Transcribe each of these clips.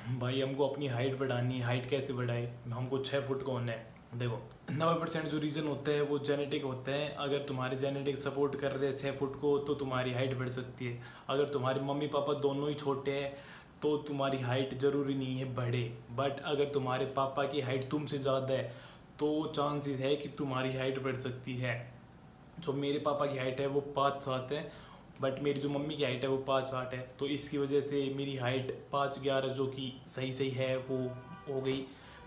भाई हमको अपनी हाइट बढ़ानी है। हाइट कैसे बढ़ाए? हमको 6 फुट का होना है। देखो, 90% जो रीज़न होते हैं वो जेनेटिक होते हैं। अगर तुम्हारे जेनेटिक सपोर्ट कर रहे हैं 6 फुट को तो तुम्हारी हाइट बढ़ सकती है। अगर तुम्हारे मम्मी पापा दोनों ही छोटे हैं तो तुम्हारी हाइट ज़रूरी नहीं है बढ़े। बट अगर तुम्हारे पापा की हाइट तुमसे ज़्यादा है तो चांसेस है कि तुम्हारी हाइट बढ़ सकती है। जो मेरे पापा की हाइट है वो 5'7" है, बट मेरी जो मम्मी की हाइट है वो 5'8" है। तो इसकी वजह से मेरी हाइट 5'11" जो कि सही सही है वो हो गई।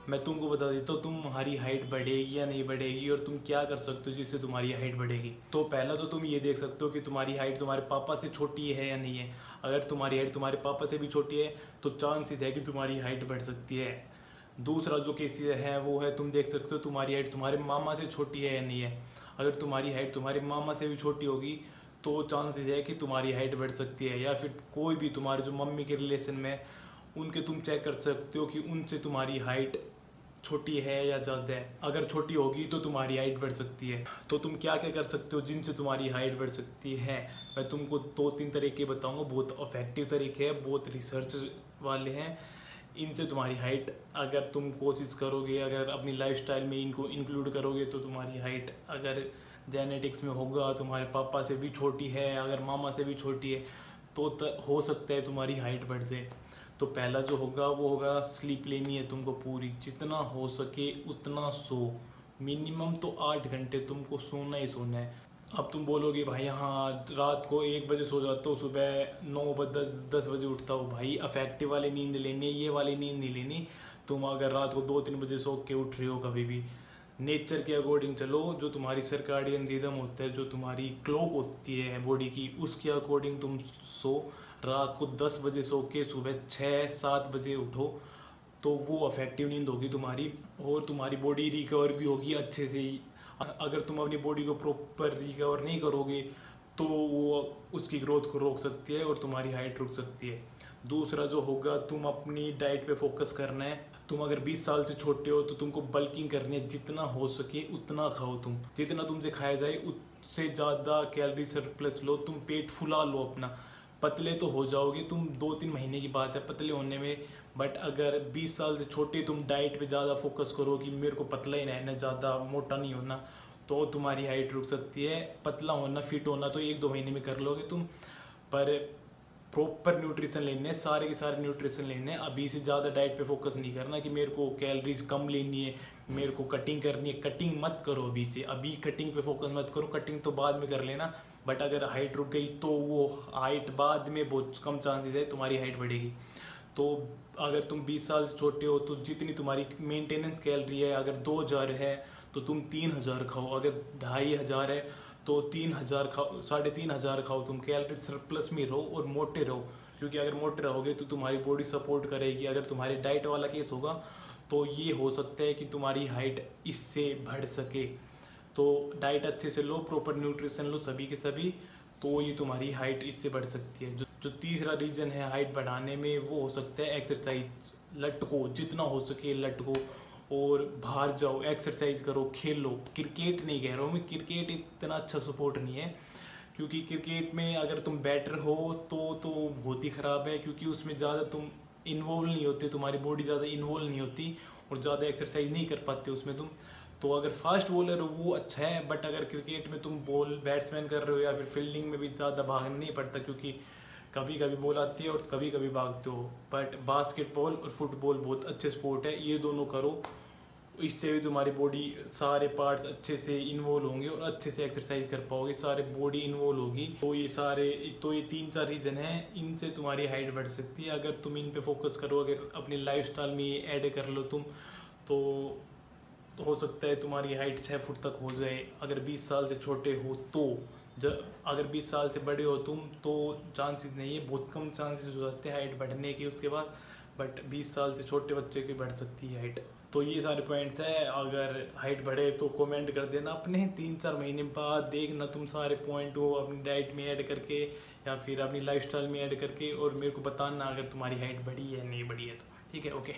मैं तुमको बता देता हूँ तुम्हारी हाइट बढ़ेगी या नहीं बढ़ेगी और तुम क्या कर सकते हो जिससे तुम्हारी हाइट बढ़ेगी। तो पहला तो तुम ये देख सकते हो कि तुम्हारी हाइट तुम्हारे पापा से छोटी है या नहीं है। अगर तुम्हारी हाइट तुम्हारे पापा से भी छोटी है तो चांसेस है कि तुम्हारी हाइट बढ़ सकती है। दूसरा जो केसेस है वो है, तुम देख सकते हो तुम्हारी हाइट तुम्हारे मामा से छोटी है या नहीं है। अगर तुम्हारी हाइट तुम्हारे मामा से भी छोटी होगी तो चांसेस है कि तुम्हारी हाइट बढ़ सकती है। या फिर कोई भी तुम्हारे जो मम्मी के रिलेशन में उनके तुम चेक कर सकते हो कि उनसे तुम्हारी हाइट छोटी है या ज़्यादा है। अगर छोटी होगी तो तुम्हारी हाइट बढ़ सकती है। तो तुम क्या क्या कर सकते हो जिनसे तुम्हारी हाइट बढ़ सकती है? मैं तुमको 2-3 तरीके बताऊंगा। बहुत इफेक्टिव तरीके हैं, बहुत रिसर्च वाले हैं। इनसे तुम्हारी हाइट, अगर तुम कोशिश करोगे, अगर अपनी लाइफस्टाइल में इनको इंक्लूड करोगे तो तुम्हारी हाइट, अगर जेनेटिक्स में होगा तुम्हारे पापा से भी छोटी है, अगर मामा से भी छोटी है तो हो सकता है तुम्हारी हाइट बढ़ जाए। तो पहला जो होगा वो होगा स्लीप लेनी है तुमको पूरी, जितना हो सके उतना सो। मिनिमम तो 8 घंटे तुमको सोना ही सोना है। अब तुम बोलोगे भाई हाँ रात को 1 बजे सो जाता हूँ, सुबह 9 बजे 10 बजे उठता हूँ। भाई अफेक्टिव वाली नींद लेनी है, ये वाली नींद नहीं लेनी। तुम अगर रात को 2-3 बजे सो के उठ रहे हो कभी भी, नेचर के अकॉर्डिंग चलो। जो तुम्हारी सर्काडियन रिदम होता है, जो तुम्हारी क्लॉक होती है बॉडी की, उसके अकॉर्डिंग तुम सो। रात को 10 बजे सो के सुबह 6-7 बजे उठो तो वो अफेक्टिव नींद होगी तुम्हारी, और तुम्हारी बॉडी रिकवर भी होगी अच्छे से ही। अगर तुम अपनी बॉडी को प्रॉपर रिकवर नहीं करोगे तो वो उसकी ग्रोथ को रोक सकती है और तुम्हारी हाइट रुक सकती है। दूसरा जो होगा, तुम अपनी डाइट पे फोकस करना है। तुम अगर 20 साल से छोटे हो तो तुमको बल्किंग करनी है। जितना हो सके उतना खाओ। तुम जितना तुमसे खाया जाए उससे ज़्यादा कैलोरी सरप्लस लो। तुम पेट फुला लो अपना। पतले तो हो जाओगे तुम, 2-3 महीने की बात है पतले होने में। बट अगर 20 साल से छोटे तुम डाइट पे ज़्यादा फोकस करो कि मेरे को पतला ही रहना है, ज़्यादा मोटा नहीं होना, तो तुम्हारी हाइट रुक सकती है। पतला होना, फिट होना तो 1-2 महीने में कर लोगे तुम, पर प्रॉपर न्यूट्रिशन लेने, सारे के सारे न्यूट्रिशन लेने। अभी से ज़्यादा डाइट पे फोकस नहीं करना कि मेरे को कैलोरीज कम लेनी है, मेरे को कटिंग करनी है। कटिंग मत करो अभी से, अभी कटिंग पे फोकस मत करो। कटिंग तो बाद में कर लेना। बट अगर हाइट रुक गई तो वो हाइट बाद में बहुत कम चांसेस है तुम्हारी हाइट बढ़ेगी। तो अगर तुम 20 साल से छोटे हो तो जितनी तुम्हारी मेंटेनेंस कैलोरी है, अगर 2000 है तो तुम 3000 खाओ। अगर 2500 है तो 3000 खाओ, 3500 खाओ। तुम कैलोरी सरप्लस में रहो और मोटे रहो, क्योंकि अगर मोटे रहोगे तो तुम्हारी बॉडी सपोर्ट करेगी। अगर तुम्हारी डाइट वाला केस होगा तो ये हो सकता है कि तुम्हारी हाइट इससे बढ़ सके। तो डाइट अच्छे से लो, प्रॉपर न्यूट्रिशन लो सभी के सभी, तो ये तुम्हारी हाइट इससे बढ़ सकती है। जो तीसरा रीजन है हाइट बढ़ाने में वो हो सकता है एक्सरसाइज। लटको, जितना हो सके लटको और बाहर जाओ, एक्सरसाइज करो, खेलो। क्रिकेट नहीं कह रहा हूँ मैं, क्रिकेट इतना अच्छा सपोर्ट नहीं है, क्योंकि क्रिकेट में अगर तुम बैटर हो तो बहुत ही ख़राब है, क्योंकि उसमें ज़्यादा तुम इन्वॉल्व नहीं होते, तुम्हारी बॉडी ज़्यादा इन्वॉल्व नहीं होती और ज़्यादा एक्सरसाइज नहीं कर पाते उसमें तुम। तो अगर फास्ट बॉलर हो वो अच्छा है, बट अगर क्रिकेट में तुम बॉल बैट्समैन कर रहे हो या फिर फील्डिंग में भी ज़्यादा भागना नहीं पड़ता, क्योंकि कभी कभी बॉल आती है और कभी कभी भागते हो। बट बास्केटबॉल और फुटबॉल बहुत अच्छे स्पोर्ट है, ये दोनों करो। इससे भी तुम्हारी बॉडी सारे पार्ट्स अच्छे से इन्वॉल्व होंगे और अच्छे से एक्सरसाइज कर पाओगे, सारे बॉडी इन्वॉल्व होगी। तो ये 3-4 रीज़न हैं, इनसे तुम्हारी हाइट बढ़ सकती है। अगर तुम इन पे फोकस करो, अगर अपनी लाइफस्टाइल में ये ऐड कर लो तुम, तो हो सकता है तुम्हारी हाइट 6 फुट तक हो जाए। अगर 20 साल से छोटे हो तो, जब अगर 20 साल से बड़े हो तुम तो चांसेस नहीं है, बहुत कम चांसेस हो जाते हैं हाइट बढ़ने के उसके बाद। बट 20 साल से छोटे बच्चे की बढ़ सकती है हाइट। तो ये सारे पॉइंट्स हैं। अगर हाइट बढ़े तो कमेंट कर देना अपने, 3-4 महीने बाद देखना तुम सारे पॉइंट को अपनी डाइट में ऐड करके या फिर अपनी लाइफस्टाइल में ऐड करके, और मेरे को बताना अगर तुम्हारी हाइट बढ़ी है नहीं बढ़ी है तो। ठीक है, ओके।